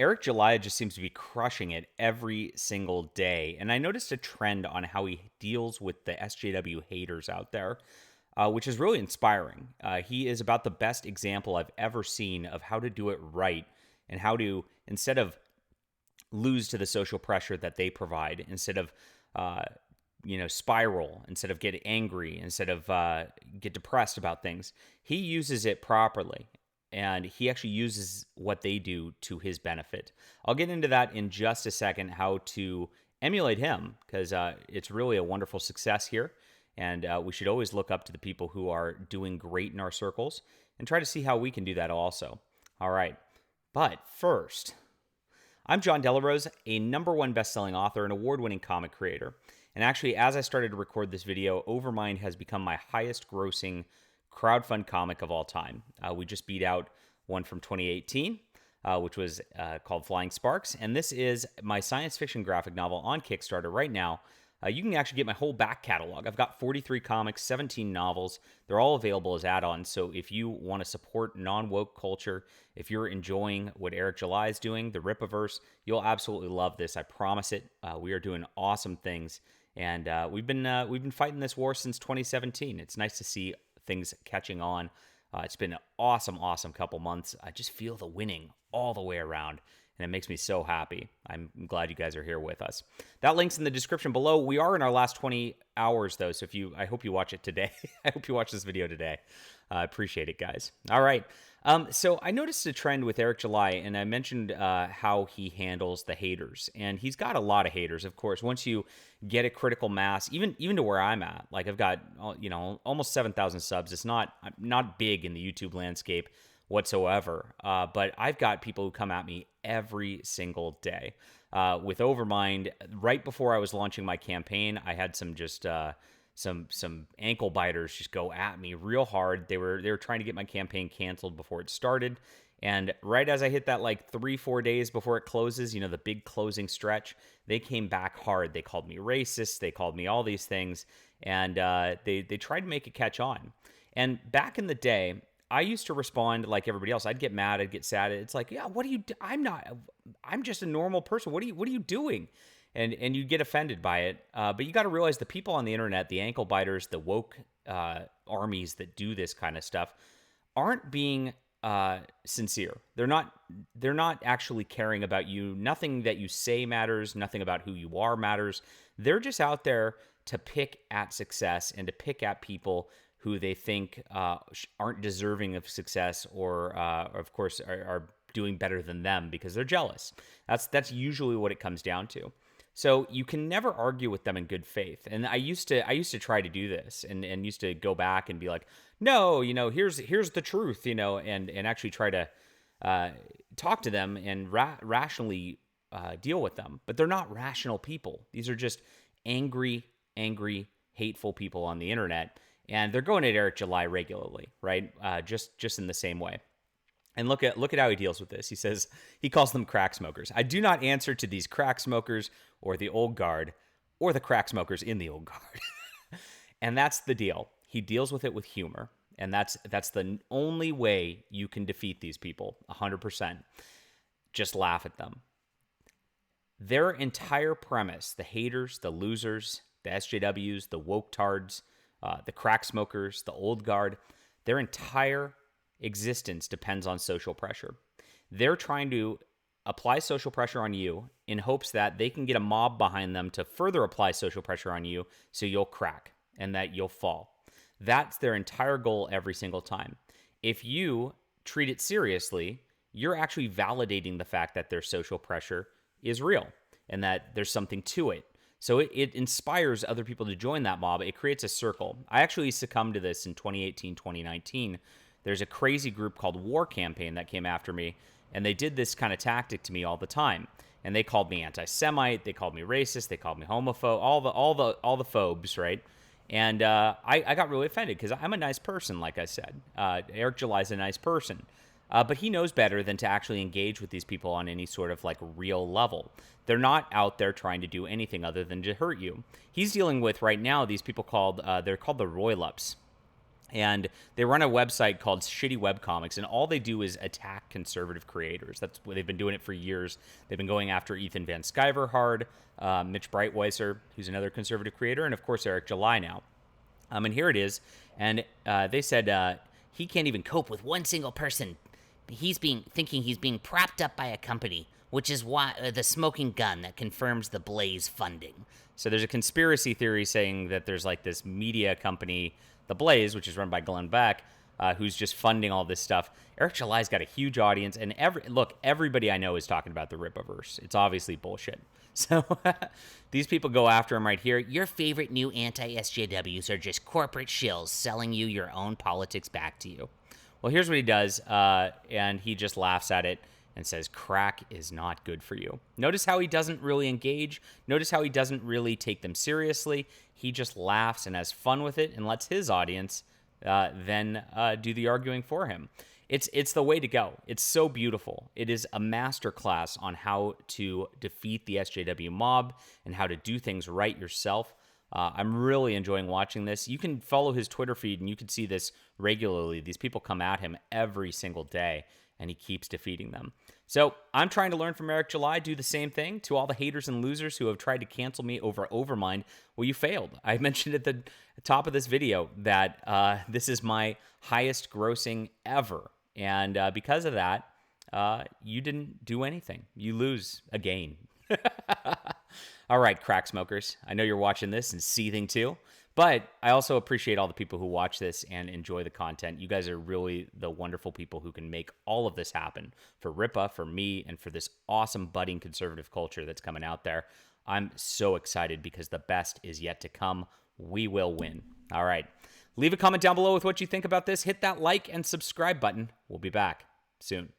Eric July just seems to be crushing it every single day. And I noticed a trend on how he deals with the SJW haters out there, which is really inspiring. He is about the best example I've ever seen of how to do it right and how to, instead of lose to the social pressure that they provide, instead of, spiral, instead of get angry, instead of get depressed about things, he uses it properly and he actually uses what they do to his benefit. I'll get into that in just a second, how to emulate him, because it's really a wonderful success here. And we should always look up to the people who are doing great in our circles and try to see how we can do that also. All right. But first, I'm John Delaros, a #1 best-selling author and award-winning comic creator. And actually, as I started to record this video, Overmind has become my highest-grossing crowdfund comic of all time. We just beat out one from 2018, which was called Flying Sparks. And this is my science fiction graphic novel on Kickstarter right now. You can actually get my whole back catalog. I've got 43 comics, 17 novels. They're all available as add-ons. So if you want to support non-woke culture, if you're enjoying what Eric July is doing, the Rippaverse, you'll absolutely love this. I promise it. We are doing awesome things. And we've been fighting this war since 2017. It's nice to see things catching on. It's been an awesome couple months. I just feel the winning all the way around, and it makes me so happy. I'm glad you guys are here with us. That link's in the description below. We are in our last 20 hours, though, so I hope you watch it today. I hope you watch this video today. I appreciate it, guys. All right. So I noticed a trend with Eric July, and I mentioned how he handles the haters. And he's got a lot of haters, of course. Once you get a critical mass, even to where I'm at, like I've got almost 7,000 subs. I'm not big in the YouTube landscape whatsoever, but I've got people who come at me every single day. With Overmind, right before I was launching my campaign, I had some some ankle biters just go at me real hard. They were trying to get my campaign canceled before it started. And right as I hit that like 3-4 days before it closes, the big closing stretch, they came back hard. They called me racist. They called me all these things. And they tried to make it catch on. And back in the day, I used to respond like everybody else. I'd get mad. I'd get sad. It's like, yeah, what do you do? I'm just a normal person. What are you doing? And you get offended by it. But you got to realize the people on the internet, the ankle biters, the woke armies that do this kind of stuff aren't being sincere. They're not actually caring about you. Nothing that you say matters. Nothing about who you are matters. They're just out there to pick at success and to pick at people who they think aren't deserving of success or of course, are doing better than them because they're jealous. That's usually what it comes down to. So you can never argue with them in good faith. And I used to try to do this and used to go back and be like, no, here's the truth, and actually try to talk to them and rationally deal with them. But they're not rational people. These are just angry, hateful people on the internet. And they're going at Eric July regularly, right? Just in the same way. And look at how he deals with this. He calls them crack smokers. I do not answer to these crack smokers or the old guard or the crack smokers in the old guard. And that's the deal. He deals with it with humor. And that's the only way you can defeat these people 100%. Just laugh at them. Their entire premise, the haters, the losers, the SJWs, the woke tards, the crack smokers, the old guard, their entire existence depends on social pressure. They're trying to apply social pressure on you in hopes that they can get a mob behind them to further apply social pressure on you so you'll crack and that you'll fall. That's their entire goal every single time. If you treat it seriously, you're actually validating the fact that their social pressure is real and that there's something to it. So it inspires other people to join that mob. It creates a circle. I actually succumbed to this in 2018, 2019. There's a crazy group called War Campaign that came after me, and they did this kind of tactic to me all the time. And they called me anti-Semite, they called me racist, they called me homophobe, all the phobes, right? And I got really offended because I'm a nice person, like I said. Eric July's a nice person. But he knows better than to actually engage with these people on any sort of like real level. They're not out there trying to do anything other than to hurt you. He's dealing with right now these people they're called the Roilups. And they run a website called Shitty Webcomics, and all they do is attack conservative creators. That's what they've been doing it for years. They've been going after Ethan Van Sciverhard, Mitch Breitweiser, who's another conservative creator, and of course Eric July now. And here it is. And they said he can't even cope with one single person. Thinking he's being propped up by a company, which is why the smoking gun that confirms the Blaze funding. So there's a conspiracy theory saying that there's like this media company, the Blaze, which is run by Glenn Beck, who's just funding all this stuff. Eric July's got a huge audience, and everybody I know is talking about the Rippaverse. It's obviously bullshit. So these people go after him right here. Your favorite new anti-SJWs are just corporate shills selling you your own politics back to you. Well, here's what he does, and he just laughs at it and says, crack is not good for you. Notice how he doesn't really engage. Notice how he doesn't really take them seriously. He just laughs and has fun with it and lets his audience then do the arguing for him. It's the way to go. It's so beautiful. It is a masterclass on how to defeat the SJW mob and how to do things right yourself. I'm really enjoying watching this. You can follow his Twitter feed and you can see this regularly. These people come at him every single day and he keeps defeating them. So I'm trying to learn from Eric July, do the same thing. To all the haters and losers who have tried to cancel me over Overmind, well, you failed. I mentioned at the top of this video that this is my highest grossing ever. And because of that, you didn't do anything. You lose again. All right, crack smokers. I know you're watching this and seething too, but I also appreciate all the people who watch this and enjoy the content. You guys are really the wonderful people who can make all of this happen for Rippa, for me, and for this awesome budding conservative culture that's coming out there. I'm so excited because the best is yet to come. We will win. All right. Leave a comment down below with what you think about this. Hit that like and subscribe button. We'll be back soon.